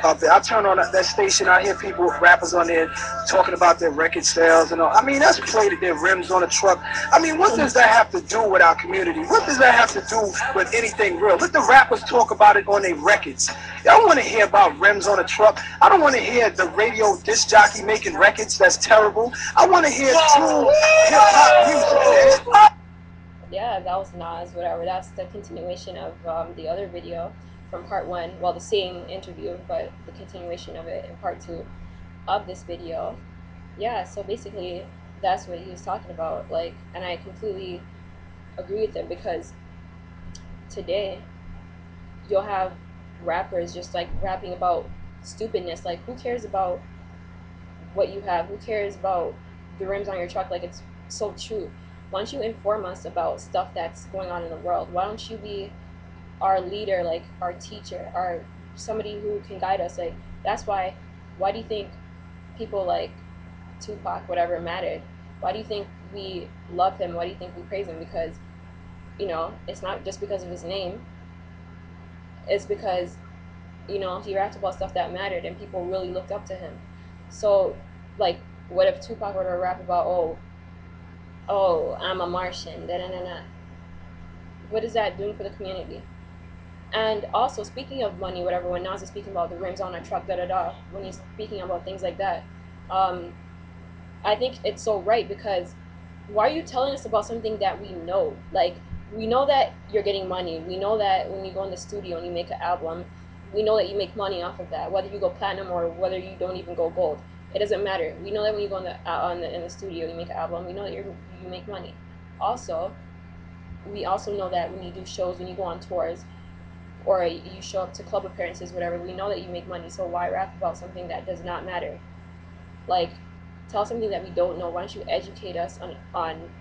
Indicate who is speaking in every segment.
Speaker 1: out there. I turn on that station, I hear people, rappers on there talking about their record sales and all. I mean, that's plated their rims on a truck. I mean, what does that have to do with our community? What does that have to do with anything real? Let the rappers talk about it on their records. I don't want to hear about rims on a truck. I don't want to hear the radio disc jockey making records. That's terrible. I want to hear true hip-hop music, man.
Speaker 2: Yeah, that was Nas, whatever. That's the continuation of the other video from part one. Well, the same interview, but the continuation of it in part two of this video. Yeah, so basically, that's what he was talking about. Like, and I completely agree with him because today you'll have rappers just like rapping about stupidness. Like, who cares about what you have? Who cares about the rims on your truck? Like, it's so true. Why don't you inform us about stuff that's going on in the world? Why don't you be our leader, like our teacher, our somebody who can guide us? Like, that's why do you think people like Tupac, whatever, mattered? Why do you think we love him? Why do you think we praise him? Because, it's not just because of his name. It's because, he rapped about stuff that mattered and people really looked up to him. So, like, what if Tupac were to rap about, I'm a Martian, da da da da? What is that doing for the community? And also, speaking of money, whatever, when Nas is speaking about the rims on a truck, da da da, when he's speaking about things like that, um, I think it's so right because why are you telling us about something that we know? Like, we know that you're getting money. We know that when you go in the studio and you make an album, we know that you make money off of that, whether you go platinum or whether you don't even go gold. It doesn't matter. We know that when you go in the studio and you make an album, we know that you make money. Also, we also know that when you do shows, when you go on tours, or you show up to club appearances, whatever, we know that you make money. So why rap about something that does not matter? Like, tell something that we don't know. Why don't you educate us on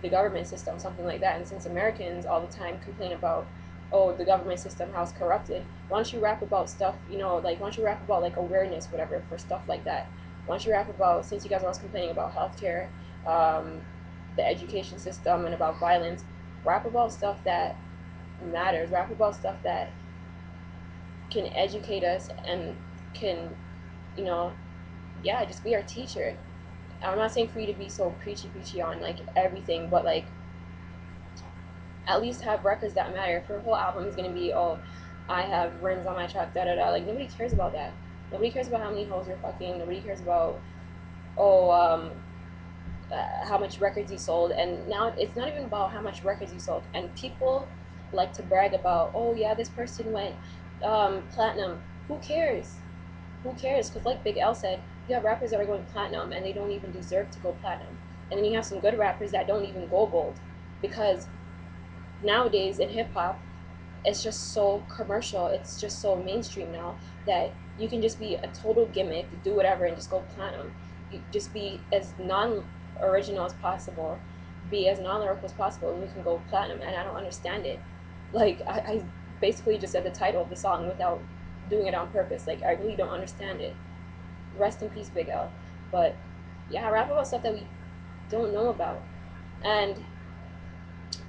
Speaker 2: the government system, something like that? And since Americans all the time complain about, oh, the government system, how it's corrupted, why don't you rap about stuff, like, why don't you rap about, like, awareness, whatever, for stuff like that? Why don't you rap about, since you guys are always complaining about healthcare, um, the education system, and about violence, rap about stuff that matters. Rap about stuff that can educate us and can, you know, yeah, just be our teacher. I'm not saying for you to be so preachy on like everything, but like at least have records that matter. If your whole album is gonna be, oh, I have rims on my truck, da da da, like nobody cares about that. Nobody cares about how many hoes you're fucking. Nobody cares about, oh, how much records you sold. And now it's not even about how much records you sold. And people like to brag about, oh yeah, this person went platinum. Who cares? Who cares? Because like Big L said, you have rappers that are going platinum and they don't even deserve to go platinum. And then you have some good rappers that don't even go gold. Because nowadays in hip hop, it's just so commercial, it's just so mainstream now that you can just be a total gimmick, do whatever, and just go platinum. You just be as non-original as possible, be as non-lyrical as possible, and you can go platinum. And I don't understand it. Like, I basically just said the title of the song without doing it on purpose. Like, I really don't understand it. Rest in peace, Big L. But yeah, rap about stuff that we don't know about. And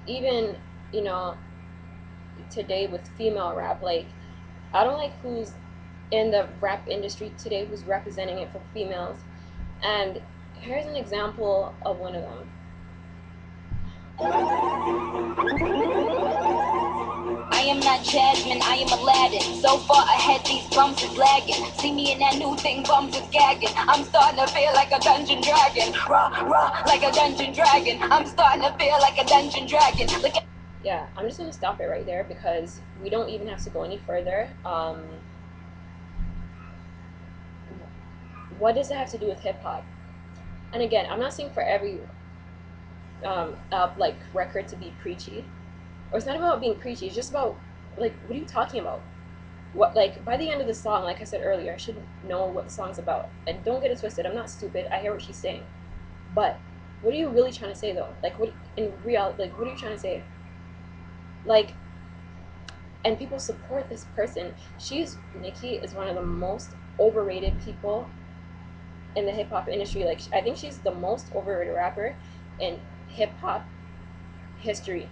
Speaker 2: even, you know, today with female rap, like, I don't like who's in the rap industry today who's representing it for females. And here's an example of one of them.
Speaker 3: I am not Jasmine, I am Aladdin. So far ahead, these bums is lagging. See me in that new thing, bums is gagging. I'm starting to feel like a dungeon dragon. Raw, like a dungeon dragon. I'm starting to feel like a dungeon dragon.
Speaker 2: Yeah, I'm just gonna stop it right there because we don't even have to go any further. What does it have to do with hip hop? And again, I'm not saying for every like record to be preachy, or it's not about being preachy. It's just about, like, what are you talking about? What, like, by the end of the song, like I said earlier, I should know what the song's about. And don't get it twisted. I'm not stupid. I hear what she's saying. But what are you really trying to say though? Like, what in real? Like, what are you trying to say? Like, and people support this person. Nikki is one of the most overrated people in the hip hop industry. Like, I think she's the most overrated rapper in hip hop history.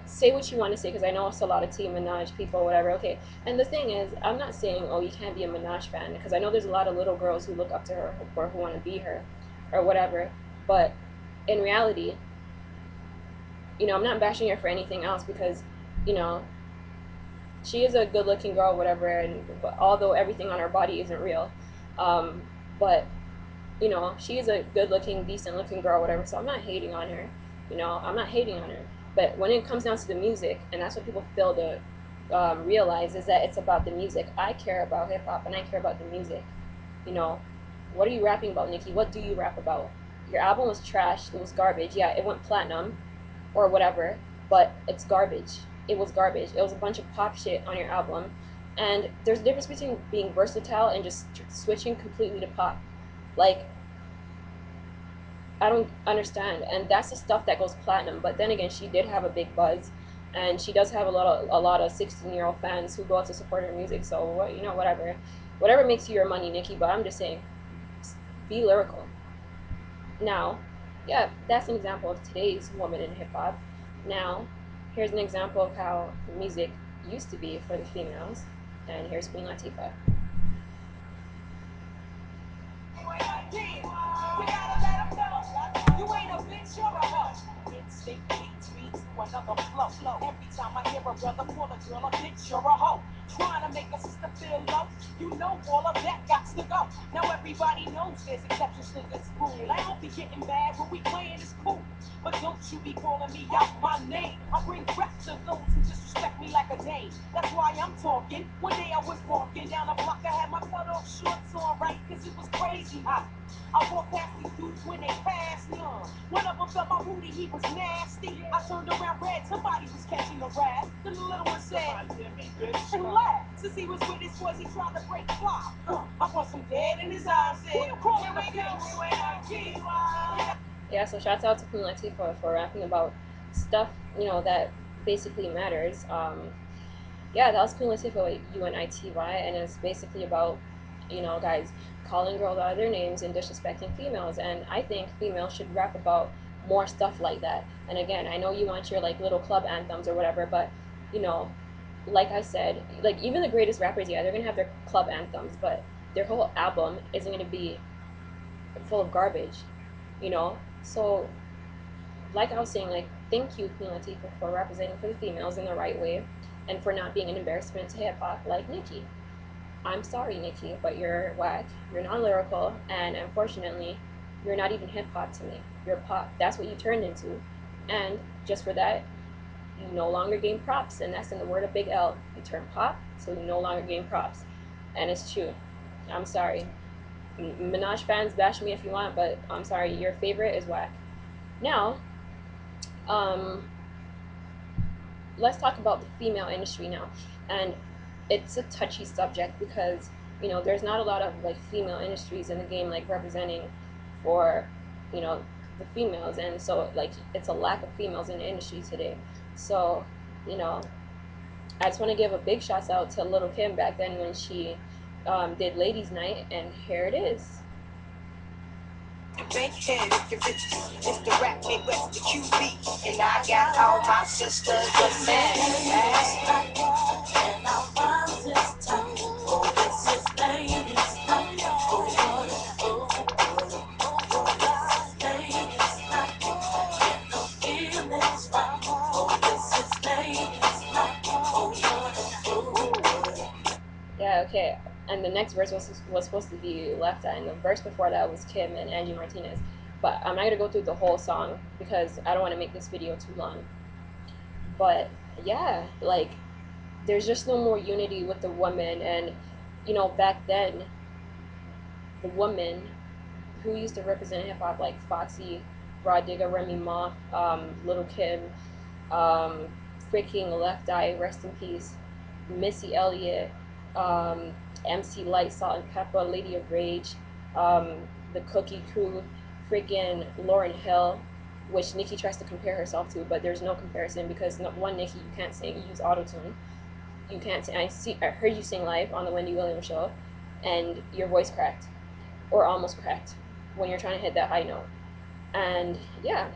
Speaker 2: say what you want to say, because I know it's a lot of Team Minaj people, whatever. Okay, and the thing is, I'm not saying, oh, you can't be a Minaj fan, because I know there's a lot of little girls who look up to her or who want to be her, or whatever. But in reality, I'm not bashing her for anything else, because, you know, she is a good-looking girl, whatever. And but although everything on her body isn't real, but she is a good-looking, decent-looking girl, whatever. So I'm not hating on her. I'm not hating on her. But when it comes down to the music, and that's what people fail to realize, is that it's about the music. I care about hip hop, and I care about the music. You know, what are you rapping about, Nikki? What do you rap about? Your album was trash. It was garbage. Yeah, it went platinum, or whatever, but it's garbage. It was garbage. It was a bunch of pop shit on your album. And there's a difference between being versatile and just switching completely to pop. Like, I don't understand. And that's the stuff that goes platinum. But then again, she did have a big buzz, and she does have a lot of 16-year-old fans who go out to support her music. So whatever makes you your money, Nikki. But I'm just saying, be lyrical. Now, yeah, that's an example of today's woman in hip hop. Now, here's an example of how music used to be for the females. And here's Queen Latifah. You ain't a bitch, you're a hoe. Instinct beats me to another flow. Every time I hear a brother call a girl a bitch, you're a hoe. Trying to make a sister feel low. You know all of that got to go. Now everybody knows there's exceptions to this rule. I don't be getting mad when we playing this cool. But don't you be calling me out my name. I bring rap to those who disrespect me like a dame. That's why I'm talking. One day I was walking down the block. I had my cut off shorts on, right? Cause it was crazy hot. I walked past these dudes when they passed me. One of them felt my booty, he was nasty. I turned around red, somebody was catching the wrath. The little one said, and laughed. Since he was with his boys, he tried to break fly. I want some dead in his eyes. Who you calling a bitch? Yeah, so shouts out to Queen Latifah for rapping about stuff, that basically matters. Yeah, that was Queen Latifah with UNITY, and it's basically about, guys calling girls out of their names and disrespecting females. And I think females should rap about more stuff like that. And again, I know you want your like little club anthems or whatever, but you know, like I said, like even the greatest rappers, yeah, they're gonna have their club anthems, but their whole album isn't gonna be full of garbage, So like I was saying, like, thank you, Queen Latifah, for representing for the females in the right way and for not being an embarrassment to hip hop like Nicki. I'm sorry, Nicki, but you're whack. You're non lyrical, and unfortunately, you're not even hip hop to me. You're pop. That's what you turned into. And just for that, you no longer gain props, and that's in the word of Big L. You turn pop, so you no longer gain props. And it's true. I'm sorry. Minaj fans, bash me if you want, but I'm sorry, your favorite is whack. Now, um, let's talk about the female industry now. And it's a touchy subject because, there's not a lot of like female industries in the game like representing for, you know, the females. And so like it's a lack of females in the industry today. So, you know, I just want to give a big shout out to Little Kim back then when she did Ladies Night, and here it is. Bankhead, if you're rich, it's the rap Midwest, the QB, and I got all my sisters the man. And I want this time. Oh, this is ladies. Yeah, okay. And the next verse was supposed to be Left Eye, and the verse before that was Kim and Angie Martinez. But I'm not gonna go through the whole song because I don't want to make this video too long. But yeah, like there's just no more unity with the woman. And back then the woman who used to represent hip hop, like Foxy, Rod Digger, Remy Ma, Little Kim, um, freaking Left Eye, rest in peace, Missy Elliott, um, MC Light, Salt and Pepper, Lady of Rage, the Cookie Crew, freaking Lauryn Hill, which Nicki tries to compare herself to, but there's no comparison because one, Nicki, you can't sing, you use autotune. You can't sing. I heard you sing live on the Wendy Williams show, and your voice cracked, or almost cracked, when you're trying to hit that high note. And yeah,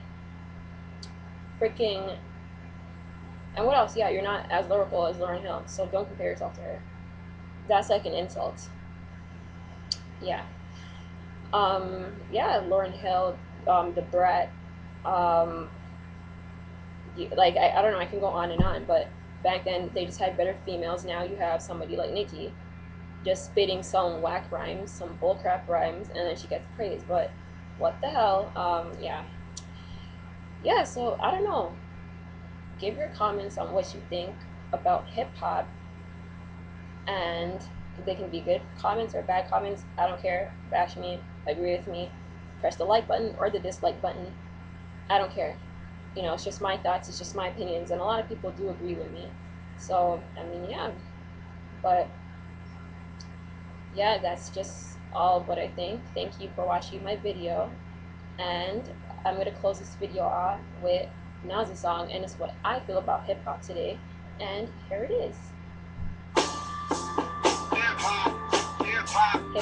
Speaker 2: freaking And what else? Yeah, you're not as lyrical as Lauryn Hill, so don't compare yourself to her. That's like an insult. Yeah. Yeah, Lauryn Hill, the Brat, um, like I don't know, I can go on and on, but back then they just had better females. Now you have somebody like Nicki just spitting some whack rhymes, some bullcrap rhymes, and then she gets praised. But what the hell? Yeah. So I don't know. Give your comments on what you think about hip hop, and they can be good comments or bad comments. I don't care. Bash me, agree with me, press the like button or the dislike button. I don't care. It's just my thoughts, it's just my opinions, and a lot of people do agree with me. So, I mean, yeah. But, yeah, that's just all of what I think. Thank you for watching my video. And I'm going to close this video off with Nas's song, and it's what I feel about hip hop today. And here it is. Hip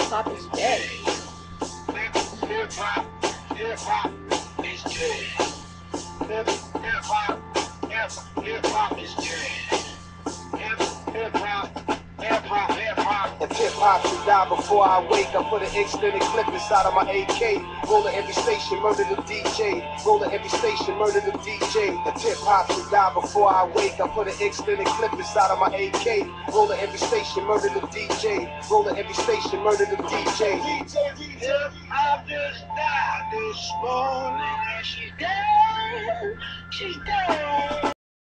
Speaker 2: hop is dead. Hip hop is dead. Hip hop is dead. Hip hop.
Speaker 1: If hip hop should die before I wake, I put an extended clip inside of my AK. Roll at every station, murder the DJ. Roll at every station, murder the DJ. If hip hop should die before I wake, I put an extended clip inside of my AK. Roll at every station, murder the DJ. Roll at every station, murder the DJ. Hip hop just died this morning, and she's dead. She's dead.